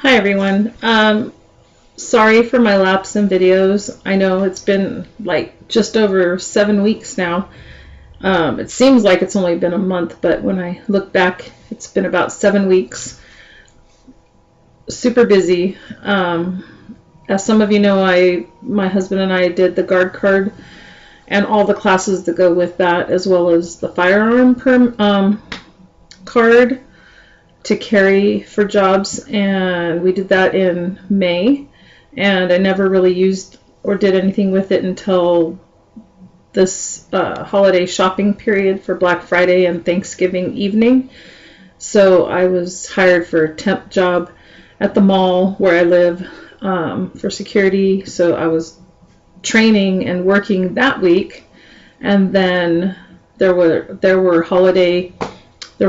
Hi everyone. Sorry for my lapse in videos. I know it's been like just over 7 weeks now. It seems like it's only been a month, but when I look back, it's been about 7 weeks. Super busy. As some of you know, my husband and I did the guard card and all the classes that go with that, as well as the firearm card to carry for jobs, and we did that in May, and I never really used or did anything with it until this holiday shopping period for Black Friday and Thanksgiving evening. So I was hired for a temp job at the mall where I live for security, so I was training and working that week, and then there was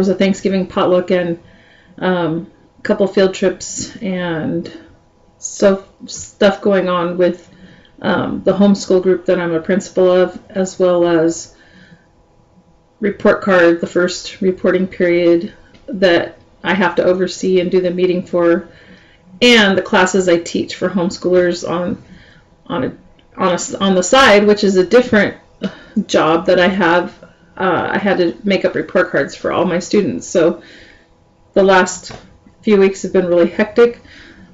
a Thanksgiving potluck and a couple field trips and stuff going on with the homeschool group that I'm a principal of, as well as report card, the first reporting period that I have to oversee and do the meeting for, and the classes I teach for homeschoolers on the side, which is a different job that I have. I had to make up report cards for all my students, so the last few weeks have been really hectic.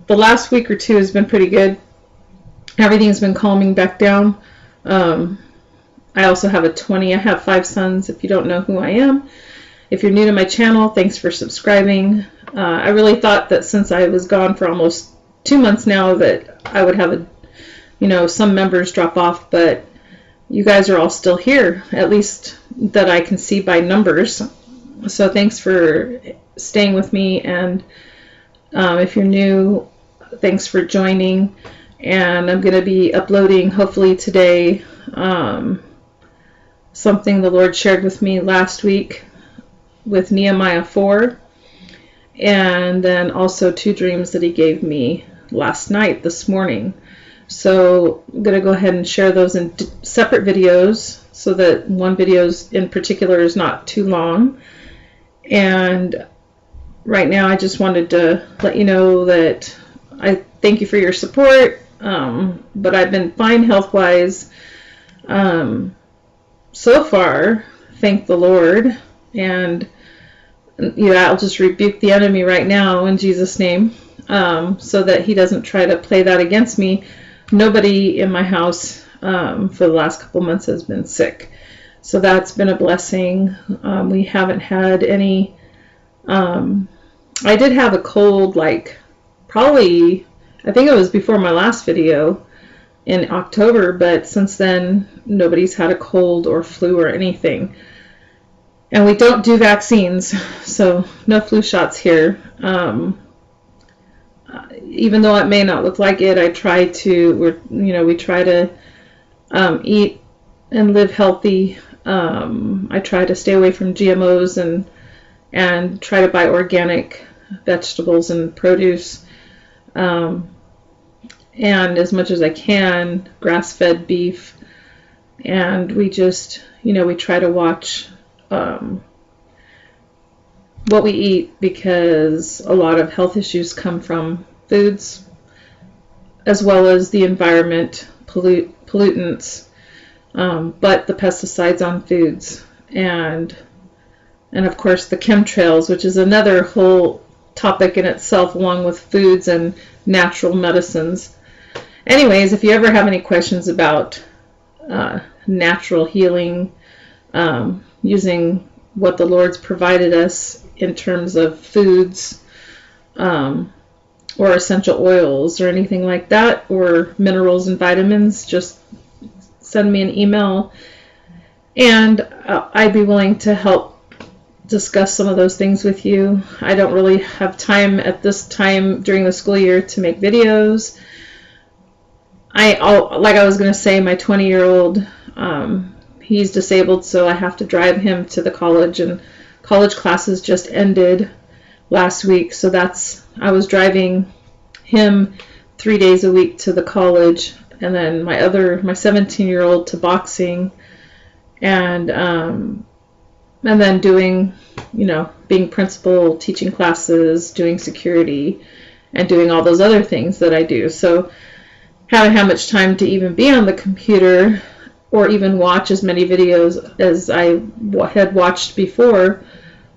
The last week or two has been pretty good. Everything's been calming back down. I also have I have 5 sons, if you don't know who I am. If you're new to my channel, thanks for subscribing. I really thought that since I was gone for almost 2 months now that I would have some members drop off, but you guys are all still here, at least that I can see by numbers. So thanks for staying with me, and if you're new, thanks for joining. And I'm going to be uploading hopefully today something the Lord shared with me last week with Nehemiah 4, and then also 2 dreams that he gave me last night, this morning. So I'm going to go ahead and share those in separate videos so that one video in particular is not too long. And right now I just wanted to let you know that I thank you for your support, but I've been fine health-wise so far, thank the Lord. And I'll just rebuke the enemy right now in Jesus' name, so that he doesn't try to play that against me. Nobody in my house for the last couple months has been sick, so that's been a blessing. We haven't had any. I did have a cold, probably, I think it was before my last video in October, but since then nobody's had a cold or flu or anything. And we don't do vaccines, so no flu shots here. Even though it may not look like it, we try to eat and live healthy. I try to stay away from GMOs and try to buy organic vegetables and produce, and as much as I can, grass-fed beef. And we just, we try to watch what we eat, because a lot of health issues come from foods, as well as the environment, pollutants, but the pesticides on foods, and of course the chemtrails, which is another whole topic in itself, along with foods and natural medicines. Anyways, if you ever have any questions about natural healing, using what the Lord's provided us in terms of foods, or essential oils or anything like that, or minerals and vitamins, just send me an email, and I'd be willing to help discuss some of those things with you. I don't really have time at this time during the school year to make videos. Like I was going to say, my 20-year-old, he's disabled, so I have to drive him to the college, and college classes just ended last week, so I was driving him 3 days a week to the college, and then my 17-year-old to boxing, and then doing, being principal, teaching classes, doing security, and doing all those other things that I do. So haven't had much time to even be on the computer or even watch as many videos as I had watched before.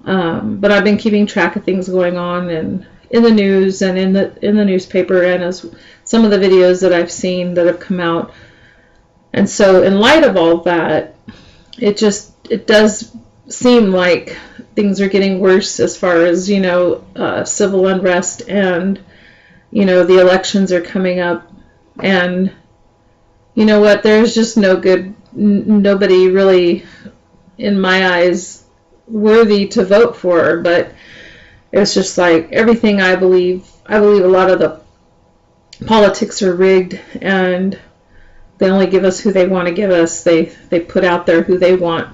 But I've been keeping track of things going on and in the news and in the newspaper, and as some of the videos that I've seen that have come out. And so in light of all that, it does seem like things are getting worse as far as, civil unrest, and, the elections are coming up. And you know what, there's just nobody really, in my eyes, worthy to vote for. But it's just like everything I believe a lot of the politics are rigged, and they only give us who they want to give us. They put out there who they want,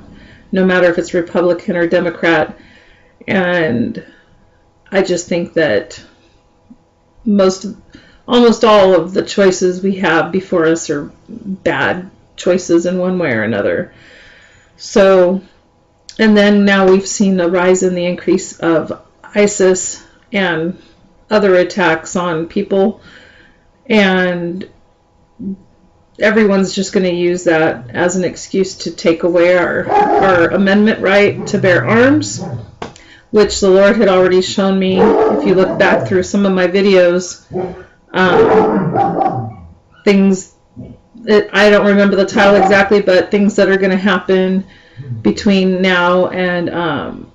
no matter if it's Republican or Democrat. And I just think that almost all of the choices we have before us are bad choices in one way or another. So, and then now we've seen a rise in the increase of ISIS and other attacks on people, and everyone's just going to use that as an excuse to take away our amendment right to bear arms, which the Lord had already shown me. If you look back through some of my videos, I don't remember the title exactly, but things that are going to happen between now and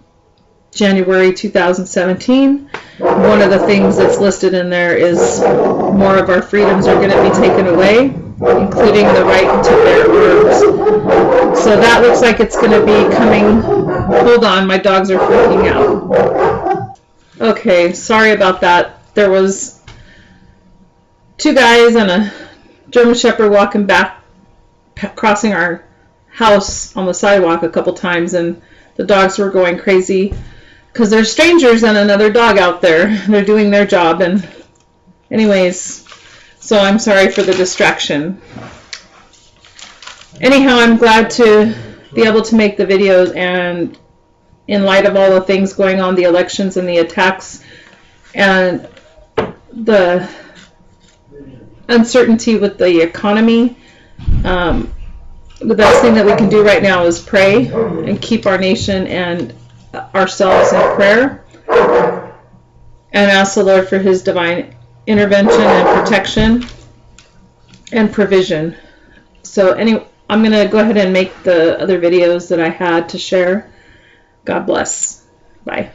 January 2017. One of the things that's listed in there is more of our freedoms are going to be taken away, including the right to bear arms. So that looks like it's going to be coming. Hold on, my dogs are freaking out. Okay, sorry about that. There was 2 guys and a German Shepherd walking back, crossing our house on the sidewalk a couple times, and the dogs were going crazy because there's strangers and another dog out there. They're doing their job. And anyways, so I'm sorry for the distraction. Anyhow, I'm glad to be able to make the videos, and in light of all the things going on, the elections and the attacks and the uncertainty with the economy, the best thing that we can do right now is pray and keep our nation and ourselves in prayer, and ask the Lord for His divine intervention and protection and provision. So I'm going to go ahead and make the other videos that I had to share. God bless. Bye.